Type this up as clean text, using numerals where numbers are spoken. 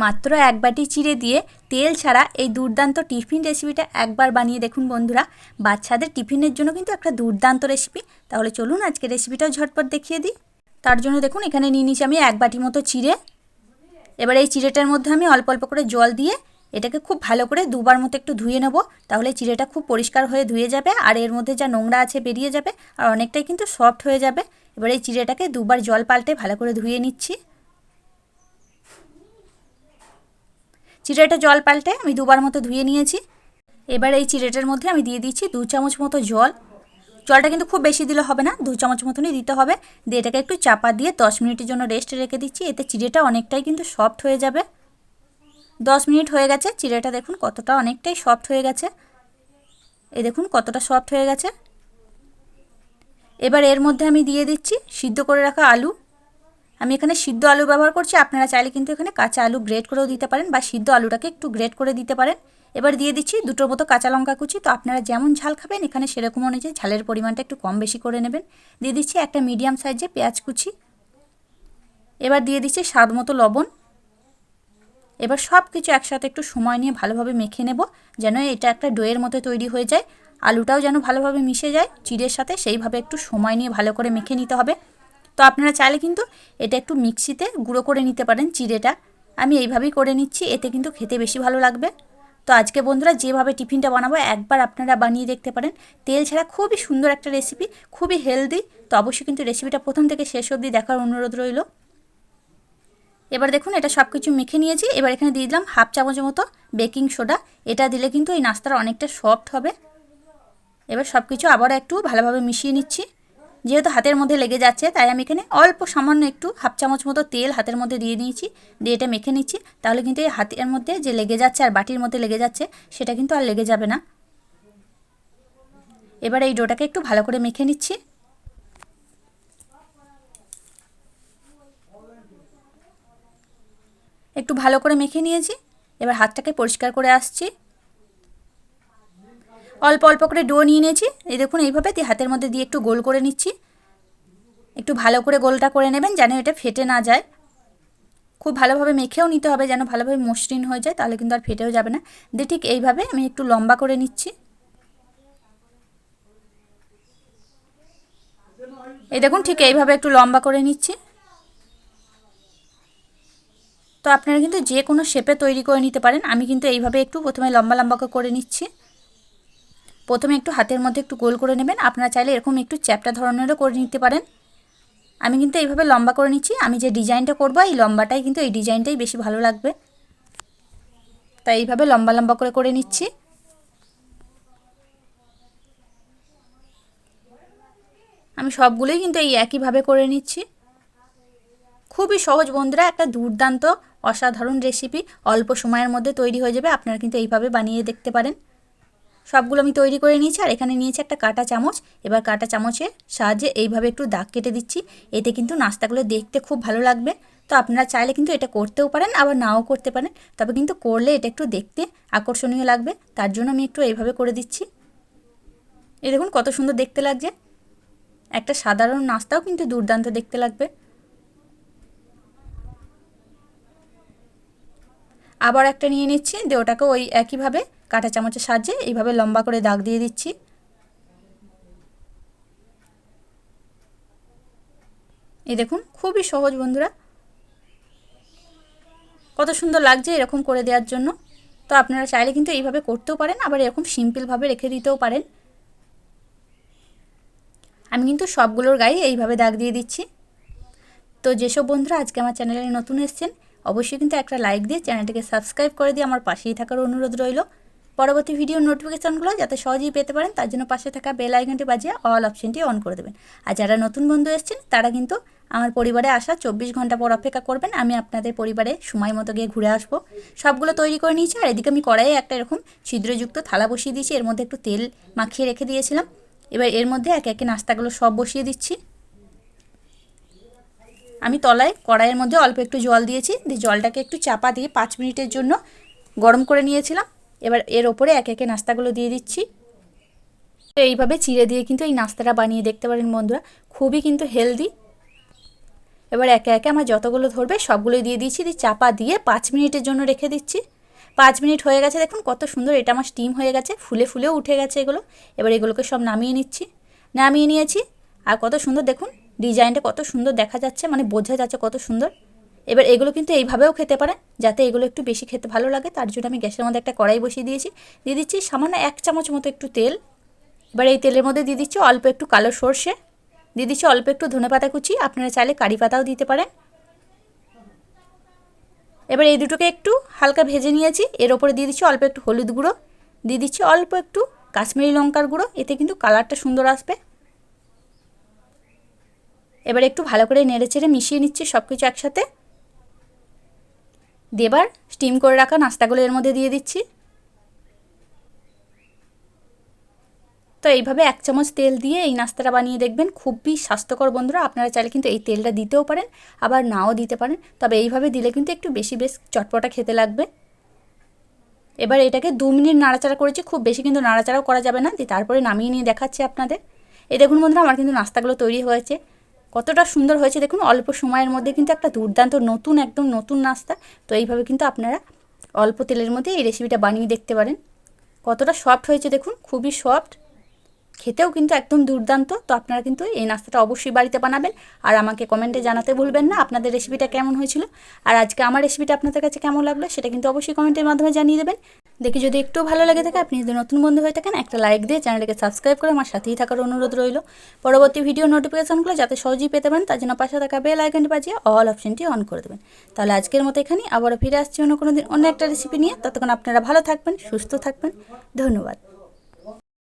মাত্র এক বাটি চিড়ে দিয়ে তেল ছাড়া এই দুর্দান্ত টিফিন রেসিপিটা একবার বানিয়ে দেখুন বন্ধুরা। বাচ্চাদের টিফিনের জন্য কিন্তু একটা দুর্দান্ত রেসিপি। তাহলে চলুন আজকে রেসিপিটাও ঝটপট দেখিয়ে দিই। তার জন্য দেখুন এখানে নিয়ে নিচ্ছি আমি এক বাটি মতো চিড়ে। এবার এই চিড়েটার মধ্যে আমি অল্প অল্প করে জল দিয়ে এটাকে খুব ভালো করে দুবার মতো একটু ধুয়ে নেব। তাহলে চিড়েটা খুব পরিষ্কার হয়ে ধুয়ে যাবে আর এর মধ্যে যা নোংরা আছে বেরিয়ে যাবে আর অনেকটাই কিন্তু সফট হয়ে যাবে। এবার এই চিড়েটাকে দুবার জল পাল্টে ভালো করে ধুয়ে নিচ্ছি। চিড়েটা জল পাল্টে আমি দুবার মতো ধুয়ে নিয়েছি। এবার এই চিড়েটার মধ্যে আমি দিয়ে দিচ্ছি 2 চামচ মতো জল। জলটা কিন্তু খুব বেশি দিলে হবে না, 2 চামচ মতনই দিতে হবে। দিয়ে এটাকে একটু চাপা দিয়ে 10 মিনিটের জন্য রেস্টে রেখে দিচ্ছি। এতে চিড়েটা অনেকটাই কিন্তু সফট হয়ে যাবে। 10 মিনিট হয়ে গেছে, চিড়েটা দেখুন কতটা অনেকটাই সফট হয়ে গেছে। এই দেখুন কতটা সফট হয়ে গেছে। এবার এর মধ্যে আমি দিয়ে দিচ্ছি সিদ্ধ করে রাখা আলু। আমি এখানে সিদ্ধ আলু ব্যবহার করছি, আপনারা চাইলে কিন্তু এখানে কাঁচা আলু গ্রেট করেও দিতে পারেন বা সিদ্ধ আলুটাকে একটু গ্রেট করে দিতে পারেন। এবার দিয়ে দিচ্ছি দুটোর মতো কাঁচা লঙ্কা কুচি। তো আপনারা যেমন ঝাল খাবেন এখানে সেরকম অনুযায়ী ঝালের পরিমাণটা একটু কম বেশি করে নেবেন। দিয়ে দিচ্ছি একটা মিডিয়াম সাইজে পেঁয়াজ কুচি। এবার দিয়ে দিচ্ছি স্বাদ মতো লবণ। এবার সব কিছু একসাথে একটু সময় নিয়ে ভালোভাবে মেখে নেব, যেন এটা একটা ডোয়ের মতো তৈরি হয়ে যায়। আলুটাও যেন ভালোভাবে মিশে যায় চিড়ের সাথে, সেইভাবে একটু সময় নিয়ে ভালো করে মেখে নিতে হবে। তো আপনারা চাইলে কিন্তু এটা একটু মিক্সিতে গুঁড়ো করে নিতে পারেন চিড়েটা। আমি এইভাবেই করে নিচ্ছি, এতে কিন্তু খেতে বেশি ভালো লাগবে। তো আজকে বন্ধুরা যেভাবে টিফিনটা বানাবো একবার আপনারা বানিয়ে দেখতে পারেন। তেল ছাড়া খুবই সুন্দর একটা রেসিপি, খুবই হেলদি। তো অবশ্যই কিন্তু রেসিপিটা প্রথম থেকে শেষ অবধি দেখার অনুরোধ রইল। এবার দেখুন এটা সব কিছু মেখে নিয়েছি। এবার এখানে দিয়ে দিলাম হাফ চামচের মতো বেকিং সোডা। এটা দিলে কিন্তু এই নাস্তাটা অনেকটা সফট হবে। এবার সব কিছু আবার একটু ভালোভাবে মিশিয়ে নিচ্ছি। যেহেতু হাতের মধ্যে লেগে যাচ্ছে তাই আমি এখানে অল্প সামান্য একটু হাফ চামচ মতো তেল হাতের মধ্যে দিয়ে নিয়েছি, দিয়ে এটা মেখে নিচ্ছি। তাহলে কিন্তু এই হাতের মধ্যে যে লেগে যাচ্ছে আর বাটির মধ্যে লেগে যাচ্ছে সেটা কিন্তু আর লেগে যাবে না। এবার এই ডোটাকে একটু ভালো করে মেখে নিচ্ছি। একটু ভালো করে মেখে নিয়েছি। এবার হাতটাকে পরিষ্কার করে আসছি। অল্প অল্প করে ডো নিয়ে নিয়েছি। এই দেখুন এইভাবে হাতের মধ্যে দিয়ে একটু গোল করে নিচ্ছি। একটু ভালো করে গোলটা করে নেবেন যেন এটা ফেটে না যায়। খুব ভালোভাবে মেখেও নিতে হবে যেন ভালোভাবে মসৃণ হয়ে যায়, তাহলে কিন্তু আর ফেটেও যাবে না। দিয়ে ঠিক এইভাবে আমি একটু লম্বা করে নিচ্ছি। এই দেখুন ঠিক এইভাবে একটু লম্বা করে নিচ্ছি। তো আপনারা কিন্তু যে কোনো শেপে তৈরি করে নিতে পারেন। আমি কিন্তু এইভাবে একটু প্রথমে লম্বা লম্বা করে নিচ্ছি। প্রথমে একটু হাতের মধ্যে একটু গোল করে নেবেন। আপনারা চাইলে এরকম একটু চ্যাপ্টা ধরনেরও করে নিতে পারেন। আমি কিন্তু এইভাবে লম্বা করে নিচ্ছি। আমি যে ডিজাইনটা করব এই লম্বাটাই কিন্তু এই ডিজাইনটাই বেশি ভালো লাগবে, তাই এইভাবে লম্বা লম্বা করে করে নিচ্ছি। আমি সবগুলোই কিন্তু এই একইভাবে করে নিচ্ছি। খুবই সহজ বন্ধুরা, একটা দুর্দান্ত অসাধারণ রেসিপি অল্প সময়ের মধ্যে তৈরি হয়ে যাবে। আপনারা কিন্তু এইভাবে বানিয়ে দেখতে পারেন। সবগুলো আমি তৈরি করে নিয়েছি আর এখানে নিয়েছি একটা কাঁটা চামচ। এবার কাঁটা চামচের সাহায্যে এইভাবে একটু দাগ কেটে দিচ্ছি। এতে কিন্তু নাস্তাগুলো দেখতে খুব ভালো লাগবে। তো আপনারা চাইলে কিন্তু এটা করতেও পারেন আবার নাও করতে পারেন, তবে কিন্তু করলে এটা একটু দেখতে আকর্ষণীয় লাগবে, তার জন্য আমি একটু এইভাবে করে দিচ্ছি। এই দেখুন কত সুন্দর দেখতে লাগছে। একটা সাধারণ নাস্তাও কিন্তু দুর্দান্ত দেখতে লাগবে। আবার একটা নিয়ে নিচ্ছি, দিয়ে ওটাকে ওই একইভাবে কাঁটা চামচের সাহায্যে এইভাবে লম্বা করে দাগ দিয়ে দিচ্ছি। এই দেখুন খুবই সহজ বন্ধুরা, কত সুন্দর লাগছে এরকম করে দেওয়ার জন্য। তো আপনারা চাইলে কিন্তু এইভাবে করতেও পারেন আবার এরকম সিম্পলভাবে রেখে দিতেও পারেন। আমি কিন্তু সবগুলোর গায়ে এইভাবে দাগ দিয়ে দিচ্ছি। তো যেসব বন্ধুরা আজকে আমার চ্যানেলে নতুন এসেছেন অবশ্যই কিন্তু একটা লাইক দিয়ে চ্যানেলটিকে সাবস্ক্রাইব করে দিয়ে আমার পাশেই থাকার অনুরোধ রইল। পরবর্তী ভিডিওর নোটিফিকেশানগুলো যাতে সহজেই পেতে পারেন তার জন্য পাশে থাকা বেল আইকনটি বাজিয়ে অল অপশনটি অন করে দেবেন। আর যারা নতুন বন্ধু এসেছেন তারা কিন্তু আমার পরিবারে আসা 24 ঘন্টা পর অপেক্ষা করবেন। আমি আপনাদের পরিবারে সময় মতো গিয়ে ঘুরে আসবো। সবগুলো তৈরি করে নিয়েছি আর এদিকে আমি কড়াইয়ে একটা এরকম ছিদ্রযুক্ত থালা বসিয়ে দিয়েছি, এর মধ্যে একটু তেল মাখিয়ে রেখে দিয়েছিলাম। এবার এর মধ্যে একে একে নাস্তাগুলো সব বসিয়ে দিচ্ছি। আমি তলায় কড়াইয়ের মধ্যে অল্প একটু জল দিয়েছি, দিয়ে জলটাকে একটু চাপা দিয়ে 5 মিনিটের জন্য গরম করে নিয়েছিলাম। এবার এর ওপরে একে একে নাস্তাগুলো দিয়ে দিচ্ছি। তো এইভাবে চিড়ে দিয়ে কিন্তু এই নাস্তাটা বানিয়ে দেখতে পারেন বন্ধুরা, খুবই কিন্তু হেলদি। এবার একে একে আমার যতগুলো ধরবে সবগুলোই দিয়ে দিচ্ছি, দিয়ে চাপা দিয়ে 5 মিনিটের জন্য রেখে দিচ্ছি। 5 মিনিট হয়ে গেছে, দেখুন কত সুন্দর এটা আমার স্টিম হয়ে গেছে, ফুলে ফুলেও উঠে গেছে এগুলো। এবার এগুলোকে সব নামিয়ে নিচ্ছি, নামিয়ে নিয়েছি। আর কত সুন্দর দেখুন ডিজাইনটা কত সুন্দর দেখা যাচ্ছে, মানে বোঝা যাচ্ছে কত সুন্দর। এবার এগুলো কিন্তু এইভাবেও খেতে পারেন, যাতে এগুলো একটু বেশি খেতে ভালো লাগে তার জন্য আমি গ্যাসের মধ্যে একটা কড়াই বসিয়ে দিয়েছি। দিয়ে দিচ্ছি সামান্য 1 চামচ মতো একটু তেল। এবার এই তেলের মধ্যে দিয়ে দিচ্ছি অল্প একটু কালো সর্ষে, দিয়ে দিচ্ছি অল্প একটু ধনেপাতা কুচি, আপনারা চাইলে কারি পাতাও দিতে পারেন। এবার এই দুটোকে একটু হালকা ভেজে নিয়েছি। এর ওপরে দিয়ে দিচ্ছি অল্প একটু হলুদ গুঁড়ো, দিয়ে দিচ্ছি অল্প একটু কাশ্মীরি লঙ্কার গুঁড়ো, এতে কিন্তু কালারটা সুন্দর আসবে। এবার একটু ভালো করে নেড়ে চেড়ে মিশিয়ে নিচ্ছি সব কিছু একসাথে। দিয়ে এবার স্টিম করে রাখা নাস্তাগুলো এর মধ্যে দিয়ে দিচ্ছি। তো এইভাবে 1 চামচ তেল দিয়ে এই নাস্তাটা বানিয়ে দেখবেন, খুবই স্বাস্থ্যকর বন্ধুরা। আপনারা চাইলে কিন্তু এই তেলটা দিতেও পারেন, আবার নাও দিতে পারেন, তবে এইভাবে দিলে কিন্তু একটু বেশ চটপটা খেতে লাগবে। এবার এটাকে 2 মিনিট নাড়াচাড়া করেছি, খুব বেশি কিন্তু নাড়াচাড়াও করা যাবে না। দিয়ে তারপরে নামিয়ে নিয়ে দেখাচ্ছি আপনাদের। এই দেখুন বন্ধুরা আমার কিন্তু নাস্তাগুলো তৈরি হয়েছে, কতটা সুন্দর হয়েছে দেখুন। অল্প সময়ের মধ্যে কিন্তু একটা দুর্দান্ত নতুন, একদম নতুন নাস্তা। তো এইভাবে কিন্তু আপনারা অল্প তেলের মধ্যে এই রেসিপিটা বানিয়ে দেখতে পারেন। কতটা সফট হয়েছে দেখুন, খুবই সফট, খেতেও কিন্তু একদম দুর্দান্ত। তো আপনারা কিন্তু এই নাস্তাটা অবশ্যই বাড়িতে বানাবেন, আর আমাকে কমেন্টে জানাতে ভুলবেন না আপনাদের রেসিপিটা কেমন হয়েছিল। আর আজকে আমার রেসিপিটা আপনাদের কাছে কেমন লাগলো সেটা কিন্তু অবশ্যই কমেন্টের মাধ্যমে জানিয়ে দেবেন। দেখি যদি একটু ভালো লেগে থাকে, আপনি যদি নতুন বন্ধু হয়ে থাকেন, একটা লাইক দিয়ে চ্যানেলটাকে সাবস্ক্রাইব করে আমার সাথেই থাকার অনুরোধ রইল। পরবর্তী ভিডিও নোটিফিকেশনগুলো যাতে সহজেই পেতে পারেন তার জন্য পাশে থাকা বেল আইকনটি বাজিয়ে অল অপশনটি অন করে দেবেন। তাহলে আজকের মতো এখানেই, আবারও ফিরে আসছি অন্য কোনো দিন অন্য একটা রেসিপি নিয়ে। ততক্ষণ আপনারা ভালো থাকবেন, সুস্থ থাকবেন। ধন্যবাদ।